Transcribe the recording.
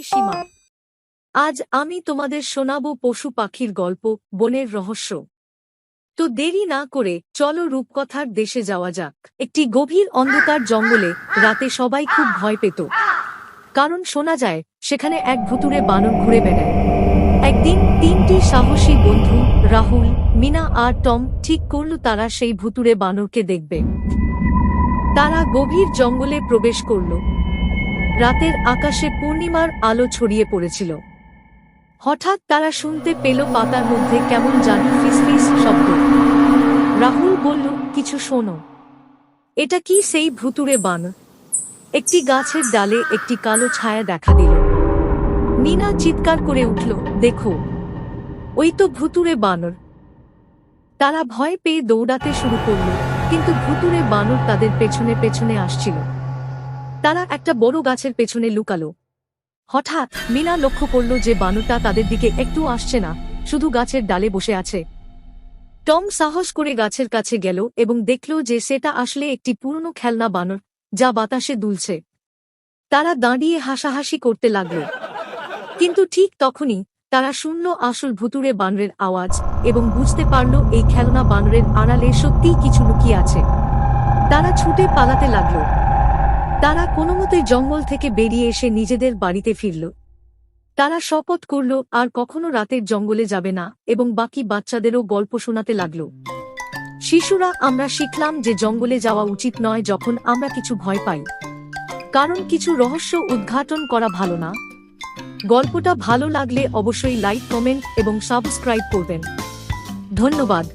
আমি সীমা। আজ আমি তোমাদের শোনাবো পশু পাখির গল্প, বনের রহস্য। তো দেরি না করে চলো রূপকথার দেশে যাওয়া যাক। একটি গভীর অন্ধকার জঙ্গলে রাতে সবাই খুব ভয় পেত, কারণ শোনা যায় সেখানে এক ভুতুড়ে বানর ঘুরে বেড়ায়। একদিন তিনটি সাহসী বন্ধু রাহুল, মিনা আর টম ঠিক করল তারা সেই ভুতুড়ে বানরকে দেখবে। তারা গভীর জঙ্গলে প্রবেশ করল। রাতের আকাশে পূর্ণিমার আলো ছড়িয়ে পড়েছিল। হঠাৎ তারা শুনতে পেল পাতার মধ্যে কেমন জানি ফিসফিস শব্দ। রাহুল বলল, কিছু শোনো। এটা কি সেই ভুতুড়ে বানর? একটি গাছের ডালে একটি কালো ছায়া দেখা দিল। মিনা চিৎকার করে উঠল, দেখো, ওই তো ভুতুড়ে বানর। তারা ভয় পেয়ে দৌড়াতে শুরু করল, কিন্তু ভুতুড়ে বানর তাদের পেছনে পেছনে আসছিল। তারা একটা বড় গাছের পেছনে লুকালো। হঠাৎ মিনা লক্ষ্য করল যে বানরটা তাদের দিকে একটু আসছে না, শুধু গাছের ডালে বসে আছে। টম সাহস করে গাছের কাছে গেল এবং দেখল যে সেটা আসলে একটি পুরনো খেলনা বানর, যা বাতাসে দুলছে। তারা দাঁড়িয়ে হাসাহাসি করতে লাগল, কিন্তু ঠিক তখনই তারা শুনল আসল ভুতুড়ে বানরের আওয়াজ এবং বুঝতে পারল এই খেলনা বানরের আড়ালে সত্যিই কিছু লুকিয়ে আছে। তারা ছুটে পালাতে লাগল। তারা কোনোমতেই জঙ্গল থেকে বেরিয়ে এসে নিজেদের বাড়িতে ফিরল। তারা শপথ করল আর কখনো রাতের জঙ্গলে যাবে না এবং বাকি বাচ্চাদেরও গল্প শোনাতে লাগল। শিশুরা, আমরা শিখলাম যে জঙ্গলে যাওয়া উচিত নয় যখন আমরা কিছু ভয় পাই, কারণ কিছু রহস্য উদ্ঘাটন করা ভালো না। গল্পটা ভালো লাগলে অবশ্যই লাইক, কমেন্ট এবং সাবস্ক্রাইব করবেন। ধন্যবাদ।